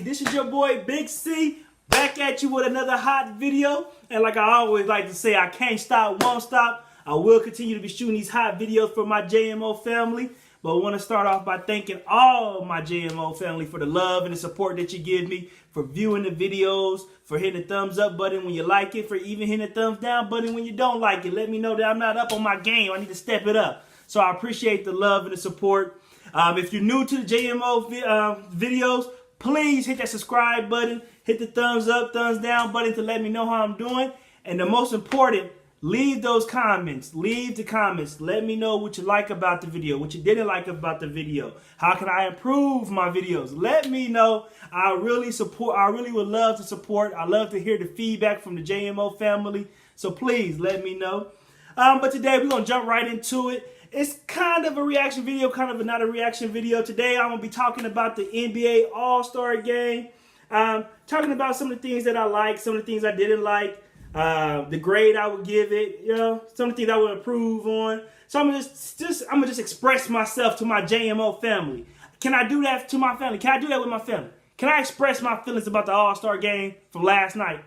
this is your boy Big C, back at you with another hot video. And like I always like to say, I can't stop, won't stop. I will continue to be shooting these hot videos for my JMO family. But I want to start off by thanking all my JMO family for the love and the support that you give me, for viewing the videos, for hitting the thumbs up button when you like it, for even hitting the thumbs down button when you don't like it. Let me know that I'm not up on my game. I need to step it up. So I appreciate the love and the support. If you're new to the JMO videos, please hit that subscribe button, hit the thumbs up, thumbs down button to let me know how I'm doing. And the most important, leave those comments. Leave the comments. Let me know what you like about the video, what you didn't like about the video. How can I improve my videos? Let me know. I really would love to support. I love to hear the feedback from the JMO family. So please let me know. But today we're going to jump right into it. It's kind of a reaction video, kind of not a reaction video. Today I'm going to be talking about the NBA All-Star Game. Talking about some of the things that I like, some of the things I didn't like. The grade I would give it, you know, some of the things I would improve on. So I'm gonna just express myself to my JMO family. Can I do that to my family? Can I do that with my family? Can I express my feelings about the All-Star Game from last night?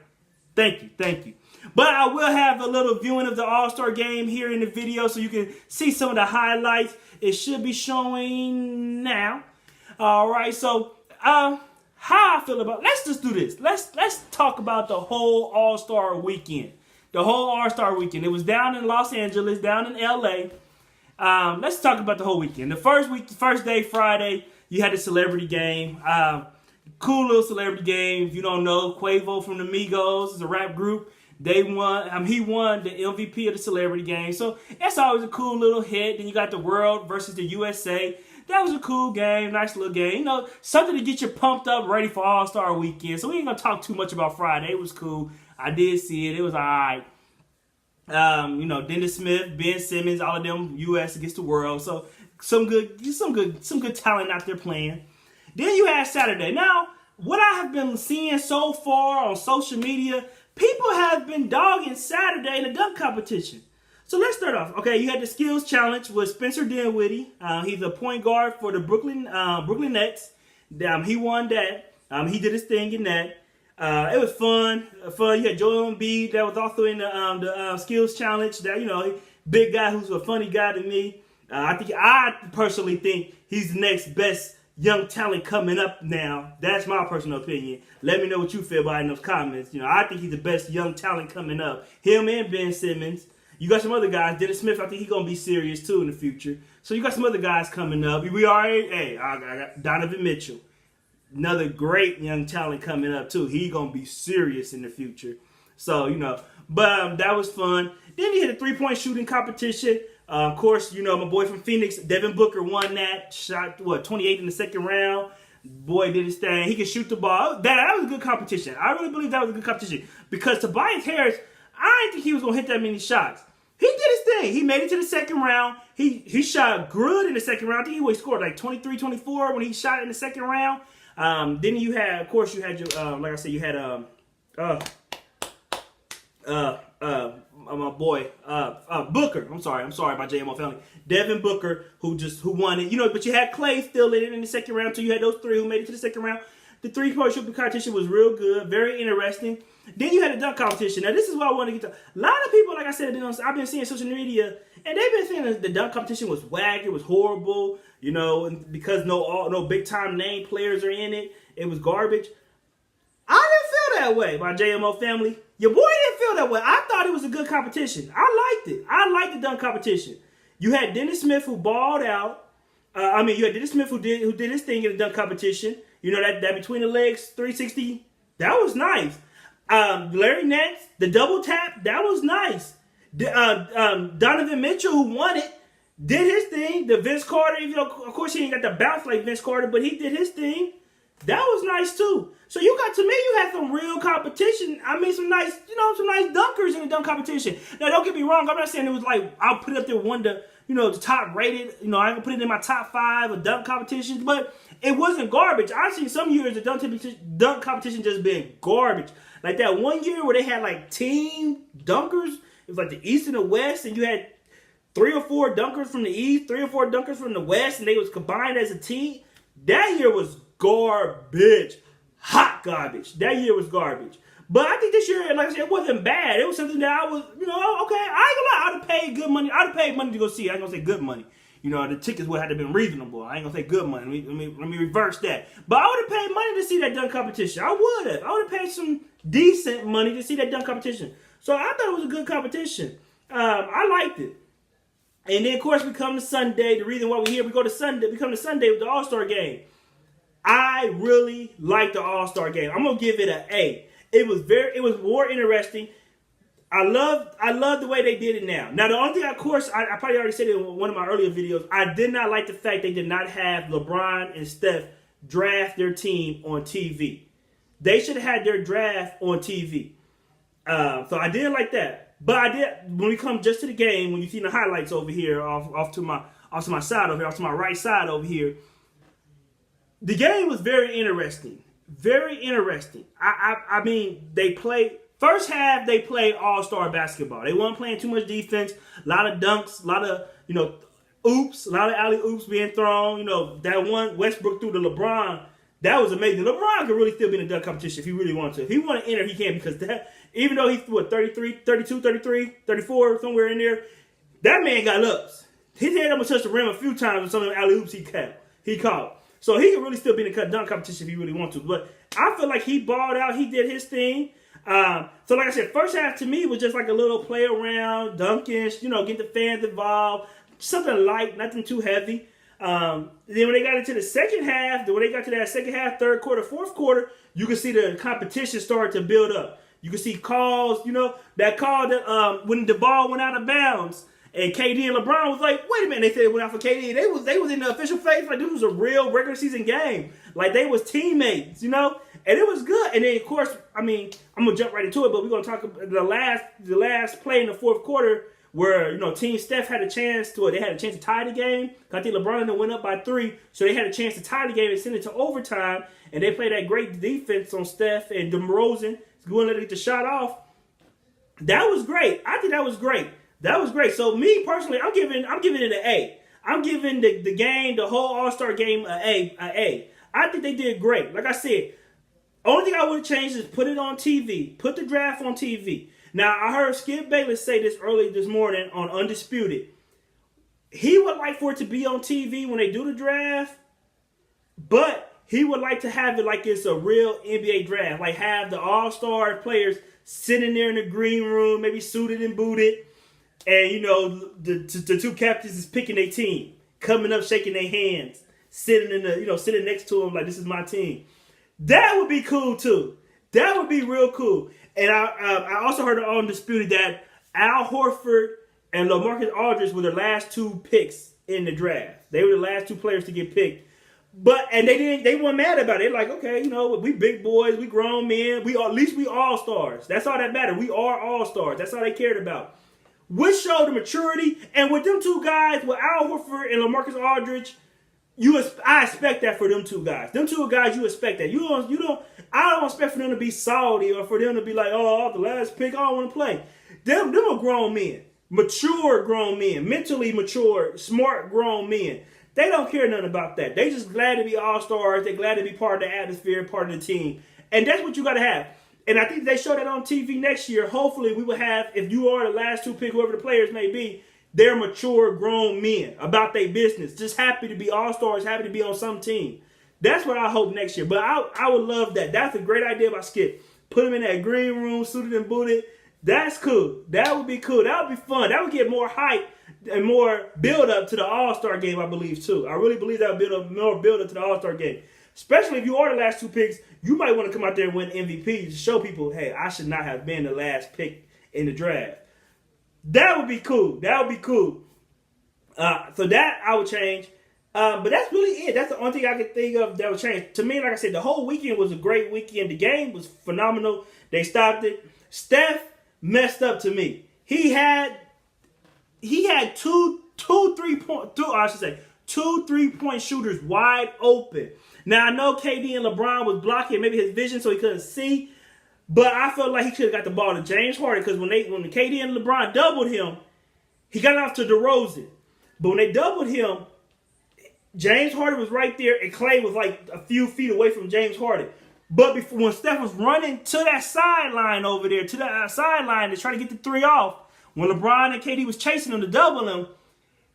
Thank you, thank you. But I will have a little viewing of the All-Star Game here in the video so you can see some of the highlights. It should be showing now. All right, so how I feel about, let's just do this. Let's talk about the whole All-Star weekend. The whole All-Star weekend. It was down in Los Angeles, down in LA. Let's talk about the whole weekend. The first day, Friday, you had the celebrity game. Cool little celebrity game. If you don't know, Quavo from the Migos is a rap group. They won. He won the MVP of the celebrity game. So that's always a cool little hit. Then you got the World versus the USA. That was a cool game, nice little game. You know, something to get you pumped up, ready for All-Star Weekend. So we ain't going to talk too much about Friday. It was cool. I did see it. It was all right. You know, Dennis Smith, Ben Simmons, all of them, U.S. against the world. So some good talent out there playing. Then you had Saturday. Now, what I have been seeing so far on social media, people have been dogging Saturday in the dunk competition. So let's start off. Okay, you had the skills challenge with Spencer Dinwiddie. He's a point guard for the Brooklyn Nets. He won that. He did his thing in that. It was fun. You had Joel Embiid that was also in the skills challenge. That, you know, big guy who's a funny guy to me. I personally think he's the next best young talent coming up now. That's my personal opinion. Let me know what you feel about it in those comments. You know, I think he's the best young talent coming up. Him and Ben Simmons. You got some other guys. Dennis Smith, I think he's going to be serious, too, in the future. So you got some other guys coming up. I got Donovan Mitchell. Another great young talent coming up, too. He's going to be serious in the future. So, you know, but that was fun. Then you had a three-point shooting competition. Of course, you know, my boy from Phoenix, Devin Booker, won that. Shot, 28 in the second round. Boy did his thing. He could shoot the ball. That was a good competition. I really believe that was a good competition. Because Tobias Harris, I didn't think he was going to hit that many shots. He did his thing. He made it to the second round. He shot good in the second round. I think he scored like 23, 24 when he shot in the second round. Then you had, of course, you had your, like I said, you had my boy Booker. I'm sorry, my JMO family. Devin Booker, who won it. You know, but you had Clay still in it in the second round. So you had those three who made it to the second round. The three-point shooting competition was real good, very interesting. Then you had a dunk competition. Now, this is what I want to get to. A lot of people, like I said, I've been seeing social media, and they've been saying that the dunk competition was whack, it was horrible, you know, because no big-time name players are in it. It was garbage. I didn't feel that way, my JMO family. Your boy didn't feel that way. I thought it was a good competition. I liked it. I liked the dunk competition. You had Dennis Smith, who balled out. You had Dennis Smith, who did his thing in the dunk competition. You know, that between the legs 360, that was nice. Larry Nance, the double tap, that was nice. Donovan Mitchell, who won it, did his thing. The Vince Carter, you know, of course he ain't got the bounce like Vince Carter, but he did his thing. That was nice too. So you had some real competition. I mean, some nice dunkers in the dunk competition. Now, don't get me wrong. I'm not saying it was like, I'll put it up there the top rated. You know, I can put it in my top 5 of dunk competitions, but it wasn't garbage. I've seen some years the dunk competition just being garbage. Like that one year where they had like team dunkers. It was like the East and the West, and you had 3 or 4 dunkers from the East, 3 or 4 dunkers from the West, and they was combined as a team. That year was garbage. hot garbage. That year was garbage. But I think this year, like I said, it wasn't bad. It was something that I was, okay, I ain't gonna lie. I'd have paid good money. I'd have paid money to go see it. I ain't gonna say good money. The tickets would have to been reasonable. I ain't gonna say good money. Let me reverse that. But I would have paid money to see that dunk competition. I would have. I would have paid some decent money to see that dunk competition. So I thought it was a good competition. I liked it. And then, of course, we come to Sunday. The reason why we're here, we come to Sunday with the All-Star game. I really liked the All-Star game. I'm gonna give it an A. It was more interesting. I love the way they did it now. Now, the only thing, of course, I probably already said it in one of my earlier videos, I did not like the fact they did not have LeBron and Steph draft their team on TV. They should have had their draft on TV. So I didn't like that. But I did, when we come just to the game, when you see the highlights over here, off to my side over here, off to my right side over here, the game was very interesting. Very interesting. I mean, they played... First half, they played all-star basketball. They weren't playing too much defense. A lot of dunks, a lot of, oops, a lot of alley-oops being thrown. That one Westbrook threw to LeBron, that was amazing. LeBron could really still be in the dunk competition if he really wanted to. If he wanted to enter, he can, because even though he threw 33, 32, 33, 34, somewhere in there, that man got ups. His head almost touched the rim a few times with some of the alley-oops he caught. So he could really still be in the dunk competition if he really wanted to. But I feel like he balled out. He did his thing. So like I said, first half to me was just like a little play around, dunking, get the fans involved, something light, nothing too heavy. Then when they got into the second half, third quarter, fourth quarter, you could see the competition start to build up. You could see calls, that call that when the ball went out of bounds. And KD and LeBron was like, wait a minute, they said it went out for KD. They was in the official phase like this was a real regular season game. Like they was teammates, and it was good. And then of course, I'm gonna jump right into it, but we're gonna talk about the last play in the fourth quarter where Team Steph had a chance to tie the game. I think LeBron and them went up by 3, so they had a chance to tie the game and send it to overtime. And they played that great defense on Steph and DeRozan going to get the shot off. That was great. I think that was great. That was great. So me personally, I'm giving it an A. I'm giving the game, the whole All-Star game, an A. I think they did great. Like I said, only thing I would have changed is put it on TV. Put the draft on TV. Now, I heard Skip Bayless say this early this morning on Undisputed. He would like for it to be on TV when they do the draft, but he would like to have it like it's a real NBA draft. Like have the All-Star players sitting there in the green room, maybe suited and booted. And, the two captains is picking their team, coming up, shaking their hands, sitting next to them like, this is my team. That would be cool, too. That would be real cool. And I also heard on Undisputed that Al Horford and LaMarcus Aldridge were the last 2 picks in the draft. They were the last 2 players to get picked. And they weren't mad about it. Like, okay, we big boys, we grown men, at least we all-stars. That's all that mattered. We are all-stars. That's all they cared about. Which showed the maturity, and with them 2 guys, with Al Horford and LaMarcus Aldridge, I expect that for them 2 guys. Them 2 guys, you expect that. I don't expect for them to be salty or for them to be like, oh, the last pick, I don't want to play. Them are grown men, mature grown men, mentally mature, smart grown men. They don't care nothing about that. They just glad to be all-stars. They're glad to be part of the atmosphere, part of the team, and that's what you got to have. And I think they show that on TV next year. Hopefully we will have, if you are the last 2 pick, whoever the players may be, they're mature, grown men about their business. Just happy to be all-stars, happy to be on some team. That's what I hope next year. But I would love that. That's a great idea by Skip. Put them in that green room, suited and booted. That's cool. That would be cool. That would be fun. That would get more hype and more build-up to the All-Star game, I believe, too. I really believe that would build more build-up to the All-Star game. Especially if you are the last 2 picks, you might want to come out there and win MVP to show people, hey, I should not have been the last pick in the draft. That would be cool. That would be cool. So that I would change. But that's really it. That's the only thing I could think of that would change. To me, like I said, the whole weekend was a great weekend. The game was phenomenal. They stopped it. Steph messed up to me. He had 2 3-point shooters wide open. Now, I know KD and LeBron was blocking maybe his vision so he couldn't see, but I felt like he could have got the ball to James Harden because when the KD and LeBron doubled him, he got it off to DeRozan. But when they doubled him, James Harden was right there and Clay was like a few feet away from James Harden. But before, when Steph was running to that sideline over there, to the sideline to try to get the three off, when LeBron and KD was chasing him to double him,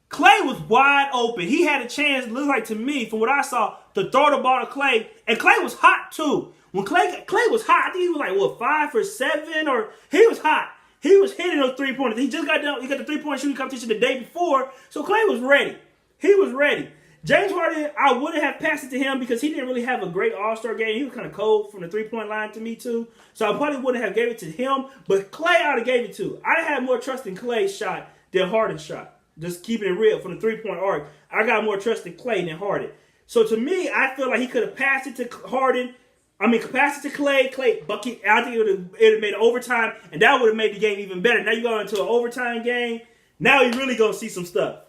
Klay was wide open. He had a chance, looked like to me, from what I saw, to throw the ball to Klay. And Klay was hot too. When Klay was hot, I think he was like, what, 5 for 7? Or he was hot. He was hitting those three-pointers. He just got done. He got the three-point shooting competition the day before. So Klay was ready. He was ready. James Harden, I wouldn't have passed it to him because he didn't really have a great all-star game. He was kind of cold from the three-point line to me too. So I probably wouldn't have gave it to him. But Klay I would have gave it to. I had more trust in Klay's shot than Harden's shot. Just keeping it real from the three-point arc. I got more trust in Klay than Harden. So to me, I feel like he could have passed it to Harden. Passed it to Klay. Klay bucket. I think it would have made it overtime, and that would have made the game even better. Now you go into an overtime game. Now you really gonna see some stuff.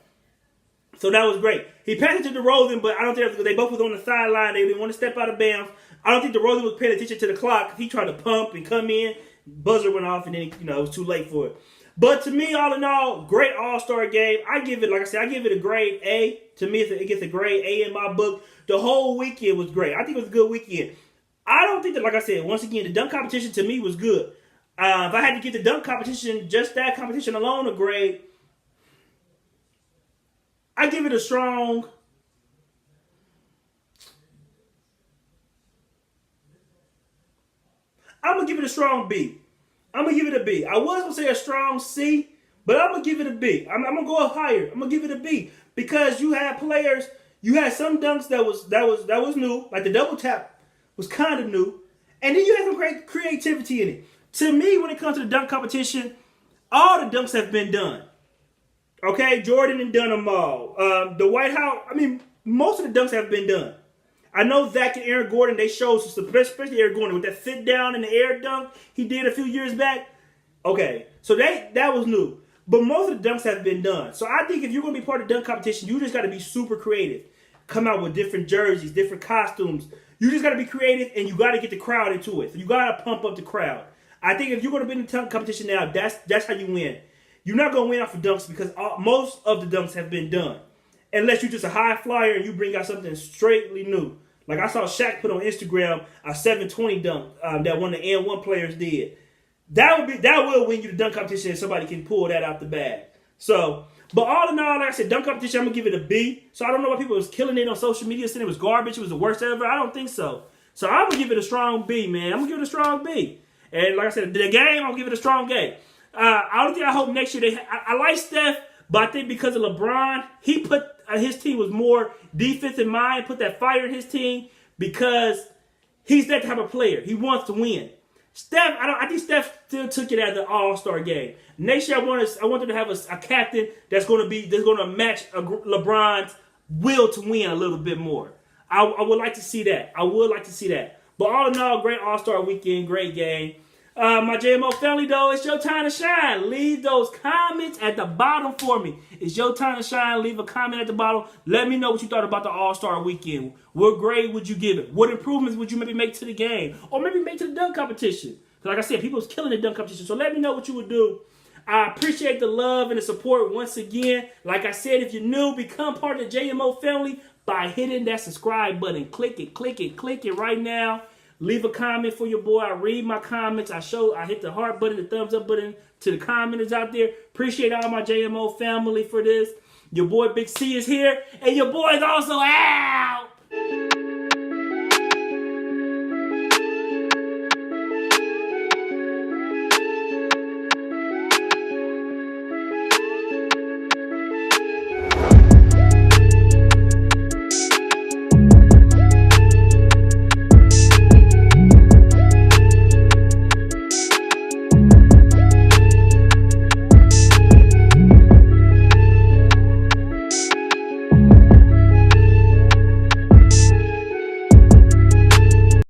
So that was great. He passed it to DeRozan, but I don't think they both was on the sideline. They didn't want to step out of bounds. I don't think DeRozan was paying attention to the clock. He tried to pump and come in. Buzzer went off, and then it was too late for it. But to me, all in all, great all-star game. I give it, like I said, I give it a grade A. To me, it gets a grade A in my book. The whole weekend was great. I think it was a good weekend. I don't think that, like I said, once again, the dunk competition to me was good. If I had to give the dunk competition, just that competition alone, a grade, I give it a strong... I'm going to give it a strong B. I'm going to give it a B. I was going to say a strong C, but I'm going to give it a B. I'm going to go up higher. I'm going to give it a B because you had players, you had some dunks that was new, like the double tap was kind of new, and then you had some great creativity in it. To me, when it comes to the dunk competition, all the dunks have been done. Okay, Jordan and done them all. The White House, most of the dunks have been done. I know Zach and Aaron Gordon, they showed some, especially Aaron Gordon, with that sit down in the air dunk he did a few years back. Okay, so that was new. But most of the dunks have been done. So I think if you're going to be part of the dunk competition, you just got to be super creative. Come out with different jerseys, different costumes. You just got to be creative, and you got to get the crowd into it. You got to pump up the crowd. I think if you're going to be in the dunk competition now, that's how you win. You're not going to win off of dunks because most of the dunks have been done. Unless you're just a high flyer and you bring out something straightly new. Like I saw Shaq put on Instagram a 720 dunk that one of the N1 players did. That will win you the dunk competition if somebody can pull that out the bag. So, but all in all, like I said, dunk competition, I'm going to give it a B. So I don't know why people was killing it on social media saying it was garbage, it was the worst ever. I don't think so. So I'm going to give it a strong B, man. I'm going to give it a strong B. And like I said, the game, I'm going to give it a strong A. I don't think I hope next year I like Steph, but I think because of LeBron, he put his team was more defensive mind, put that fire in his team because he's that type of player. He wants to win. Steph, I think Steph still took it as an all-star game. Next year, I want them to have a captain that's going to match LeBron's will to win a little bit more. I would like to see that. I would like to see that. But all in all, great all-star weekend, great game. My JMO family, though, it's your time to shine. Leave those comments at the bottom for me. It's your time to shine. Leave a comment at the bottom. Let me know what you thought about the All-Star weekend. What grade would you give it? What improvements would you maybe make to the game? Or maybe make to the dunk competition? Because like I said, people was killing the dunk competition. So let me know what you would do. I appreciate the love and the support once again. Like I said, if you're new, become part of the JMO family by hitting that subscribe button. Click it, click it, click it right now. Leave a comment for your boy. I read my comments. I hit the heart button, the thumbs up button to the commenters out there. Appreciate all my JMO family for this. Your boy Big C is here. And your boy is also out.